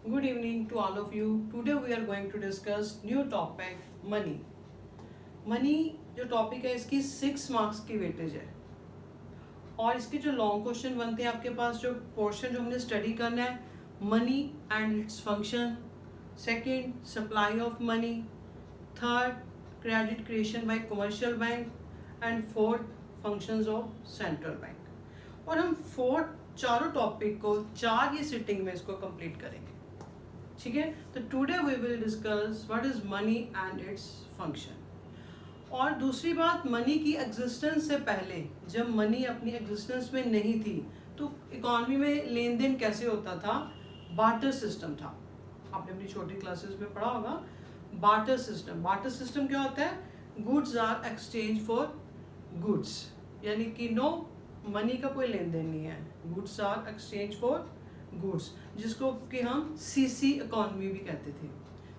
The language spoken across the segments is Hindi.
Good evening to all of you. Today we are going to discuss new topic money. Money जो टॉपिक है इसकी 6 मार्क्स की वेटेज है और इसके जो लॉन्ग क्वेश्चन बनते हैं आपके पास जो पोर्शन जो हमने स्टडी करना है money and its function, second supply of money, third credit creation bye commercial bank and fourth functions of central bank. और हम चारों टॉपिक को 4 ही सिटिंग में इसको कंप्लीट करेंगे। ठीक है, तो today we will discuss what is money and its function. और दूसरी बात, मनी की एग्जिस्टेंस से पहले जब मनी अपनी एग्जिस्टेंस में नहीं थी तो इकॉनमी में लेन देन कैसे होता था? बार्टर सिस्टम था। आपने अपनी छोटी क्लासेस में पढ़ा होगा बार्टर सिस्टम। बार्टर सिस्टम क्या होता है? Goods are exchange for goods, यानी कि नो मनी का कोई लेन देन नहीं है, goods are exchange for goods, जिसको कि हम सीसी इकोनॉमी भी कहते थे।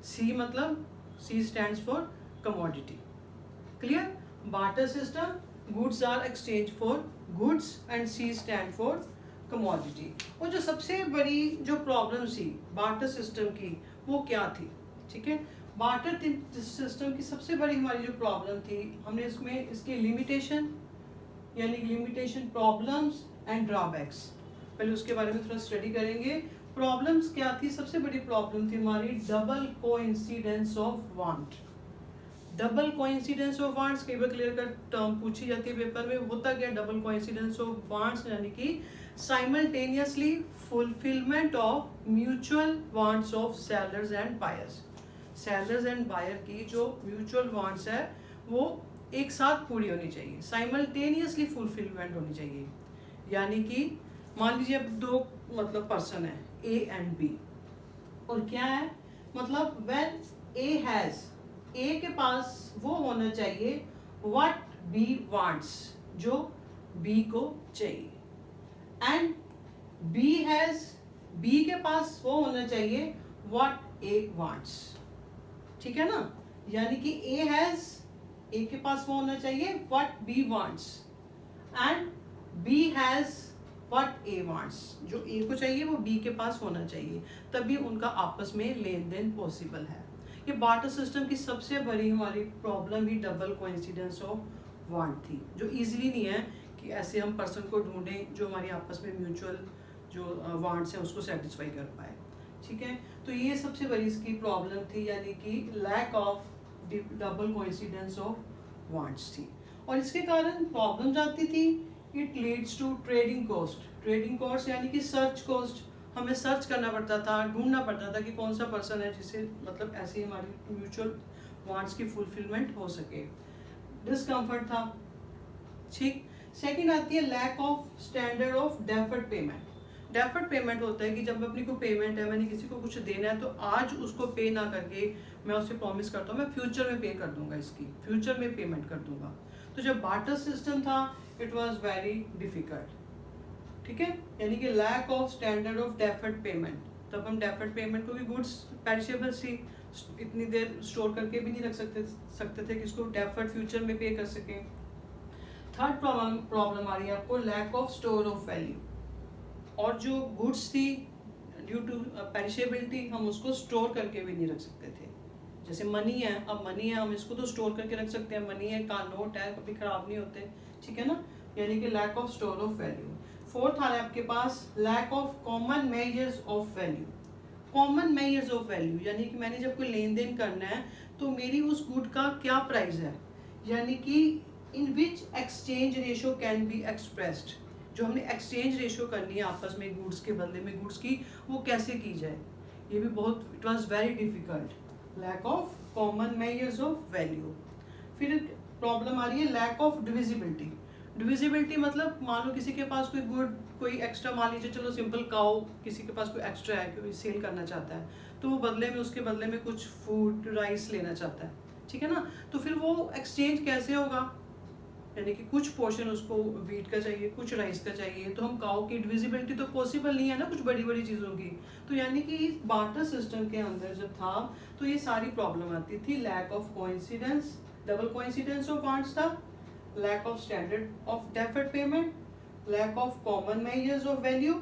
सी मतलब C stands for commodity. Clear? Barter system, goods are exchange for goods and C stand for commodity. और जो सबसे बड़ी जो प्रॉब्लम थी बार्टर सिस्टम की वो क्या थी? ठीक है, बार्टर सिस्टम की सबसे बड़ी हमारी जो प्रॉब्लम थी, हमने इसमें इसकी लिमिटेशन यानी लिमिटेशन, प्रॉब्लम्स एंड ड्रॉबैक्स, पहले उसके बारे में थोड़ा स्टडी करेंगे। प्रॉब्लम्स क्या थी? सबसे बड़ी प्रॉब्लम थी हमारी double coincidence of want. Double coincidence of wants कई बार क्लियर कट टर्म पूछी जाती है पेपर में। होता क्या डबल कोइंसिडेंस ऑफ वांट्स? यानी कि simultaneously fulfilment of mutual wants of sellers and buyers. Sellers and buyer की जो म्यूचुअल वांट्स है वो एक साथ पूरी होनी चाहिए, साइमल्टेनियसली फुलफिलमेंट होनी चाहिए। यानी कि मान लीजिए अब दो मतलब पर्सन है ए एंड बी, और क्या है मतलब व्हेन ए हैज, ए के पास वो होना चाहिए व्हाट बी वांट्स, जो बी को चाहिए, एंड बी हैज, बी के पास वो होना चाहिए व्हाट ए वांट्स। ठीक है ना? यानी कि ए हैज, ए के पास वो होना चाहिए what B wants and B has what A wants, जो ए को चाहिए वो बी के पास होना चाहिए, तभी उनका आपस में लेन देन पॉसिबल है। ये बार्टर सिस्टम की सबसे बड़ी हमारी problem he double coincidence of want थी, जो इजीली नहीं है कि ऐसे हम पर्सन को ढूंढें जो हमारी आपस में म्यूचुअल जो वांट्स हैं उसको सेटिस्फाई कर पाए। ठीक है, तो ये सबसे बड़ी इसकी प्रॉब्लम थी, यानी कि lack of double coincidence of wants थी। और इसके कारण प्रॉब्लम्स आती थी। It leads to trading cost. Trading cost यानी कि सर्च कॉस्ट, हमें सर्च करना पड़ता था, ढूंढना पड़ता था कि कौन सा पर्सन है जिसे मतलब ऐसी हमारी म्यूचुअल वांट्स की फुलफिलमेंट हो सके। डिस्कम्फर्ट था। ठीक, सेकंड आती है lack of standard of deferred payment. Deferred payment होता है कि जब अपनी को पेमेंट है, मैंने किसी को कुछ देना है तो आज उसको पे ना करके मैं उसे प्रॉमिस करता हूँ मैं फ्यूचर में पे कर दूंगा, इसकी फ्यूचर में पेमेंट कर दूंगा। तो जब बार्टर सिस्टम था इट वाज वेरी डिफिकल्ट। ठीक है, यानी कि lack of standard of deferred payment. तब हम डेफर्ड पेमेंट को भी गुड्स पेरिशेबल सी इतनी देर स्टोर करके भी नहीं रख सकते थे कि इसको डेफर्ड फ्यूचर में पे कर सके। थर्ड प्रॉब्लम आ रही है आपको lack of store of value. और जो गुड्स थी ड्यू टू पेरिशेबिलिटी हम उसको स्टोर करके भी नहीं रख सकते थे। जैसे मनी है, अब मनी है हम इसको तो स्टोर करके रख सकते हैं, मनी है का नोट है कभी खराब नहीं होते। ठीक है ना, यानी कि lack of store of value. Fourth आ रहा है आपके पास lack of common measures of value. Common measures of value यानी कि मैंने जब कोई लेन देन करना है तो मेरी उस गुड का क्या प्राइस है, यानी कि in which exchange ratio can be expressed. जो हमने एक्सचेंज रेशो करनी है आपस में गुड्स के बदले में गुड्स की, वो कैसे की जाए, ये भी बहुत it was very difficult. Lack of common measures of value. फिर प्रॉब्लम आ रही है लैक ऑफ डिविजिबिलिटी। डिविजिबिलिटी मतलब मान लो किसी के पास कोई गुड कोई एक्स्ट्रा, मान लीजिए चलो सिंपल काउ किसी के पास कोई एक्स्ट्रा है, कोई सेल करना चाहता है तो वो बदले में उसके बदले में कुछ फूड राइस लेना चाहता है। ठीक है ना, तो फिर वो एक्सचेंज कैसे होगा, यानी कि कुछ पोर्शन उसको वीट का चाहिए कुछ राइस का चाहिए, तो हम काउ की डिविजिबिलिटी तो पॉसिबल नहीं है ना कुछ बड़ी बड़ी चीज़ों की। तो यानी कि इस बार्टर सिस्टम के अंदर जब था तो ये सारी प्रॉब्लम आती थी। Lack of coincidence, double coincidence of wants था, lack of standard of deferred payment, lack of common measures of value,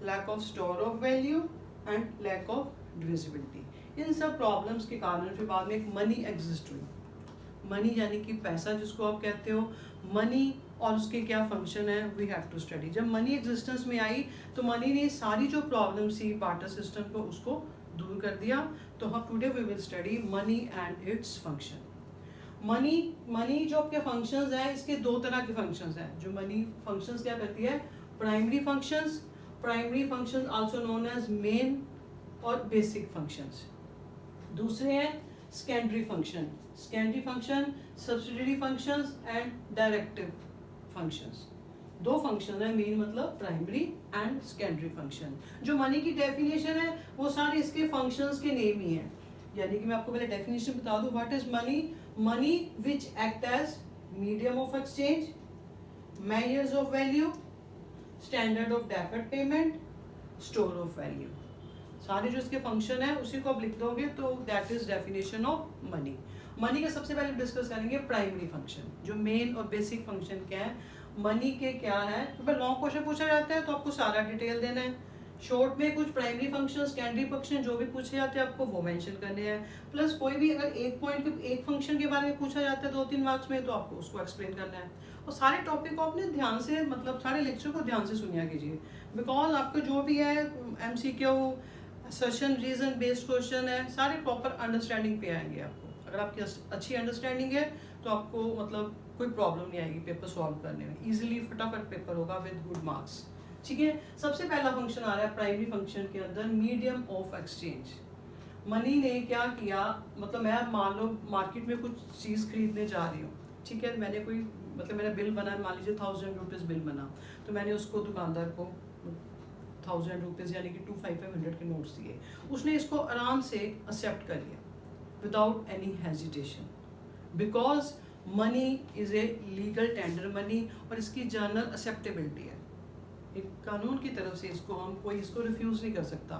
lack of store of value, and lack of divisibility. इन सब प्रॉब्लम्स के कारण फिर बाद में एक मनी एग्जिस्ट हुई। मनी यानी कि पैसा जिसको आप कहते हो, मनी और उसके क्या फंक्शन है, वी हैव टू स्टडी। जब मनी एग्जिस्टेंस में आई तो मनी ने सारी जो प्रॉब्लम थी बार्टर सिस्टम को उसको दूर कर दिया। तो हम today we will study money and its function. Money जो आपके फंक्शंस हैं, इसके दो तरह के फंक्शंस हैं। जो मनी फंक्शंस क्या करती है, primary functions also known as main और बेसिक फंक्शंस। दूसरे हैं secondary function, subsidiary functions and directive functions. दो फंक्शन है, मेन मतलब प्राइमरी एंड सेकेंडरी फंक्शन। जो मनी की डेफिनेशन है वो सारे इसके फंक्शंस के नेम ही है। यानी कि मैं आपको पहले डेफिनेशन बता दूं, what is money. Money which act as medium of exchange, measures of value, standard of deferred payment, store of value. सारे जो इसके फंक्शन है उसी को आप लिख दोगे तो that is definition of money. Money का सबसे पहले डिस्कस करेंगे प्राइमरी फंक्शन, जो मेन और बेसिक फंक्शन क्या है, मनी के क्या है। तो लॉन्ग क्वेश्चन पूछा जाता है तो आपको सारा डिटेल देना है। शॉर्ट में कुछ प्राइमरी फंक्शन, सेकेंडरी फंक्शन जो भी पूछे जाते हैं आपको वो मेंशन करने हैं। प्लस कोई भी अगर एक पॉइंट के एक फंक्शन के बारे में पूछा जाता है 2-3 मार्क्स में, तो आपको उसको एक्सप्लेन करना है। और सारे टॉपिक को आपने ध्यान से, मतलब सारे लेक्चर को ध्यान से सुनिया कीजिए, बिकॉज आपका जो भी है MCQ, assertion reason based question है, सारे प्रॉपर अंडरस्टैंडिंग पे आएंगे आपको। अगर आपकी अच्छी अंडरस्टैंडिंग है तो आपको मतलब कोई प्रॉब्लम नहीं आएगी पेपर सॉल्व करने में, इजीली फटाफट पेपर होगा विद गुड मार्क्स। ठीक है, सबसे पहला फंक्शन आ रहा है प्राइमरी फंक्शन के अंदर, मीडियम ऑफ एक्सचेंज। मनी ने क्या किया, मतलब मैं मान लो मार्केट में कुछ चीज़ खरीदने जा रही हूँ, ठीक है, मैंने कोई मतलब मेरा बिल बना, मान लीजिए 1000 रुपीज़ बिल बना, तो मैंने उसको दुकानदार को 1000 रुपीज़ यानी कि 2,500 के नोट्स दिए। उसने इसको आराम से एक्सेप्ट कर लिया without any hesitation, because money is a legal tender money और इसकी जर्नल एक्सेप्टेबिलिटी है। एक कानून की तरफ से इसको हम कोई इसको रिफ्यूज नहीं कर सकता,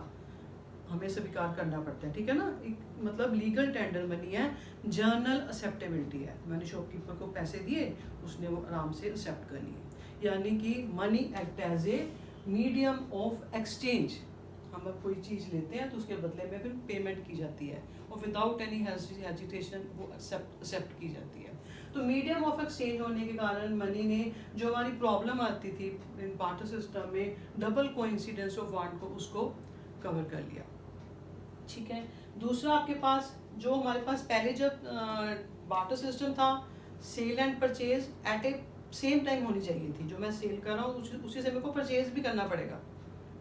हमें स्वीकार करना पड़ता है। ठीक है ना, एक मतलब लीगल टेंडर मनी है, जर्नल एक्सेप्टेबिलिटी है। मैंने शॉपकीपर को पैसे दिए, उसने वो आराम से एक्सेप्ट कर लिए। यानी कि money act as a medium of exchange. हम अब कोई चीज़ लेते हैं तो उसके बदले में फिर पेमेंट की जाती है और विदाउट एनी हेजिटेशन वो एक्सेप्ट की जाती है। तो मीडियम ऑफ एक्सचेंज होने के कारण मनी ने जो हमारी प्रॉब्लम आती थी बार्टर सिस्टम में, डबल कोइंसिडेंस ऑफ वांट को उसको कवर कर लिया। ठीक है, दूसरा आपके पास जो हमारे पास पहले जब बार्टर सिस्टम था, sale and purchase at a same time होनी चाहिए थी। जो मैं सेल कर रहा हूँ उसी से मेरे को परचेज भी करना पड़ेगा।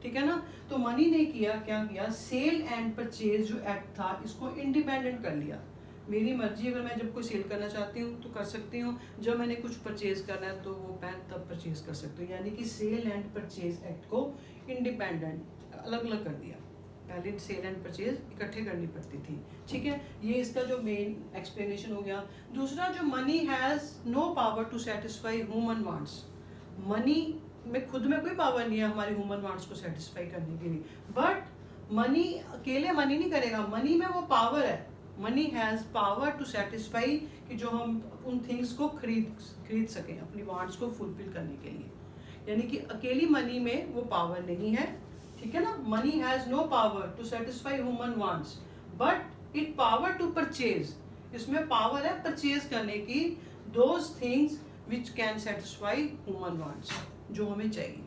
ठीक है ना, तो मनी ने क्या किया, सेल एंड परचेज जो एक्ट था इसको इंडिपेंडेंट कर लिया। मेरी मर्जी, अगर मैं जब कोई सेल करना चाहती हूँ तो कर सकती हूँ, जब मैंने कुछ परचेज करना है तो वो मैं तब परचेज कर सकती हूँ। यानी कि सेल एंड परचेज एक्ट को इंडिपेंडेंट अलग अलग कर दिया। पहले सेल एंड परचेज इकट्ठे करनी पड़ती थी। ठीक है, ये इसका जो मेन एक्सप्लेनेशन हो गया। दूसरा, जो money has no power to satisfy human wants. Money में खुद में कोई पावर नहीं है हमारे ह्यूमन वांट्स को सेटिस्फाई करने के लिए, बट मनी अकेले मनी नहीं करेगा, मनी में वो पावर है। Money has power to satisfy, कि जो हम उन थिंग्स को खरीद सकें अपनी वांट्स को फुलफिल करने के लिए। यानी कि अकेली मनी में वो पावर नहीं है। ठीक है ना, money has no power to satisfy human wants but it power to purchase. इसमें पावर है परचेज करने की, those things which can satisfy human wants, जो हमें चाहिए।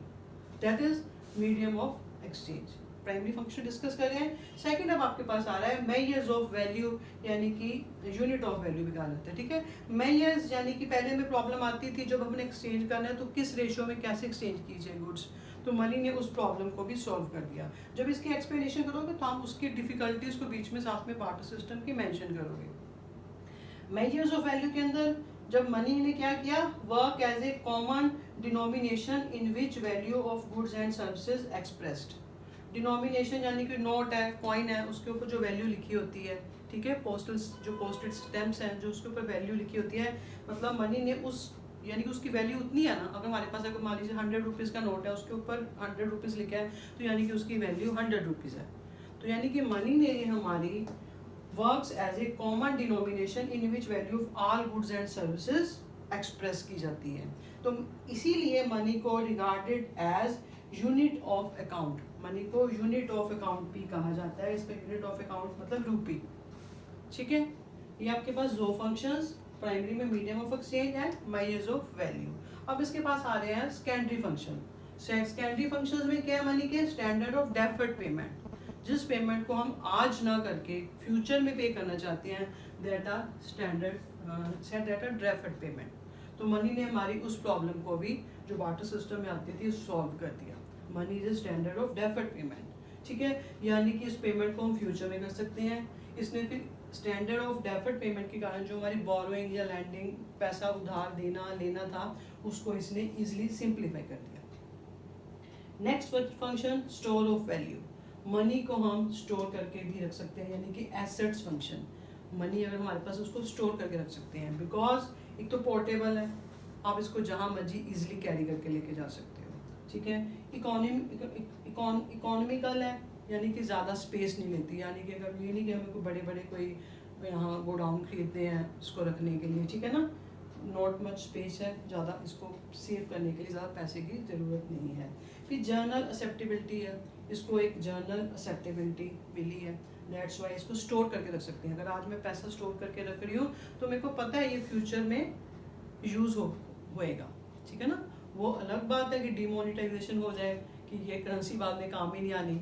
That is medium of exchange. Primary function discuss कर रहे हैं। सेकंड अब आपके पास आ रहा है मेजर्स ऑफ वैल्यू, यानी कि यूनिट ऑफ वैल्यू भी कहा जाता है। ठीक है, मेजर्स यानी कि पहले में प्रॉब्लम आती थी जब हमने एक्सचेंज करना है तो किस रेशियो में कैसे एक्सचेंज कीजिए गुड्स, तो मनी ने उस प्रॉब्लम को भी सॉल्व कर दिया। जब इसकी एक्सप्लेनेशन करोगे तो आप उसकी डिफिकल्टीज को बीच में साथ में बार्टर सिस्टम की मेंशन करोगे। मेजर्स ऑफ वैल्यू के अंदर जब मनी ने क्या किया, work as a common denomination in which value of goods and services expressed. Denomination यानी कि नोट है, कॉइन है, उसके ऊपर जो वैल्यू लिखी होती है। ठीक है, पोस्टेड स्टैम्प्स हैं जो उसके ऊपर वैल्यू लिखी होती है। मतलब मनी ने उस यानी कि उसकी वैल्यू उतनी है ना, अगर हमारे पास अगर मान लीजिए 100 रुपीज़ का नोट है, उसके ऊपर 100 रुपीज़ लिखा है, तो यानी कि उसकी वैल्यू 100 रुपीज़ है। तो यानी कि मनी ने हमारी works as a common denomination in which value of all goods and services express की जाती है। तो इसीलिए मनी को regarded as unit of account, money को यूनिट ऑफ अकाउंट भी कहा जाता है। इसका यूनिट ऑफ अकाउंट मतलब रूपी, ठीक है। ये आपके पास दो फंक्शंस, प्राइमरी में medium of exchange and measures of value. अब इसके पास आ रहे हैं सेकेंडरी फंक्शन। सेकेंडरी फंक्शंस में क्या है मनी के? स्टैंडर्ड ऑफ डेफर्ड पेमेंट, जिस पेमेंट को हम आज ना करके फ्यूचर में पे करना चाहते हैं, दैट आर डेफर्ड पेमेंट। तो मनी ने हमारी उस प्रॉब्लम को भी जो बार्टर सिस्टम में आती थी सॉल्व कर दिया। Money is standard of deferred payment, ठीक है। यानी कि इस पेमेंट को हम फ्यूचर में कर सकते हैं। इसने फिर स्टैंडर्ड ऑफ डेफर्ड पेमेंट के कारण जो हमारी बोरोइंग या लैंडिंग, पैसा उधार देना लेना था, उसको इसने इजीली सिंप्लीफाई कर दिया। Next function store of value. Money को हम स्टोर करके भी रख सकते हैं, यानी कि एसेट्स फंक्शन। मनी अगर हमारे पास, उसको स्टोर करके रख सकते हैं, बिकॉज एक तो पोर्टेबल है, आप इसको जहाँ मर्जी इजीली कैरी करके लेके जा सकते हो, ठीक है। इकोनॉमिकल है, यानी कि ज़्यादा स्पेस नहीं लेती, यानी कि अगर ये नहीं कि हमें कोई बड़े बड़े कोई यहाँ गोडाउन खरीदते हैं इसको रखने के लिए, ठीक है ना, नॉट मच स्पेस है, ज़्यादा इसको सेव करने के लिए ज़्यादा पैसे की ज़रूरत नहीं है। फिर जर्नल एक्सेप्टेबिलिटी है, इसको एक जर्नल एक्सेप्टेबिलिटी मिली है, दैट्स वाई इसको स्टोर करके रख सकते हैं। अगर आज मैं पैसा स्टोर करके रख रही हूँ तो मेरे को पता है ये फ्यूचर में यूज़ होएगा, ठीक है ना। वो अलग बात है कि डिमोनेटाइजेशन हो जाए, कि ये करेंसी बाद में काम ही नहीं आनी,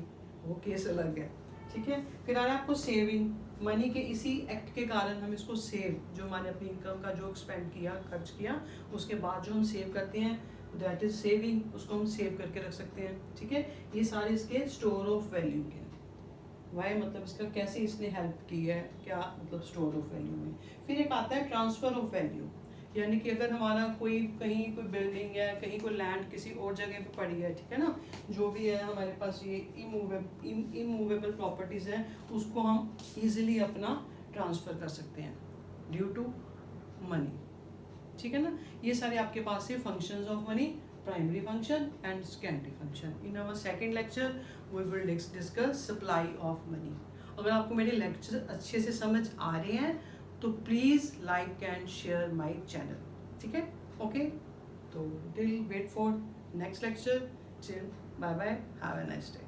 वो केस अलग है, ठीक है। फिर आ रहा है आपको सेविंग। मनी के इसी एक्ट के कारण हम इसको सेव, जो हमारे अपनी इनकम का जो एक्सपेंड किया, खर्च किया, उसके बाद जो हम सेव करते हैं, दैट इज सेविंग, उसको हम सेव करके रख सकते हैं, ठीक है। ये सारे इसके स्टोर ऑफ वैल्यू के। वाई मतलब इसका कैसे इसने हेल्प की है, क्या मतलब स्टोर ऑफ वैल्यू में। फिर एक आता है ट्रांसफर ऑफ वैल्यू, यानी कि अगर हमारा कोई कहीं कोई बिल्डिंग है, कहीं कोई लैंड किसी और जगह पे पड़ी है, ठीक है ना, जो भी है हमारे पास ये इमूवेबल प्रॉपर्टीज़ हैं, उसको हम इजीली अपना ट्रांसफ़र कर सकते हैं ड्यू टू मनी, ठीक है ना। ये सारे आपके पास है functions of money, primary function and secondary function. In our second lecture we will discuss supply of money. अगर आपको मेरे लेक्चर अच्छे से समझ आ रहे हैं तो please like and share my channel, ठीक है, ओके। तो till wait for next lecture, chill, bye bye, have a nice day.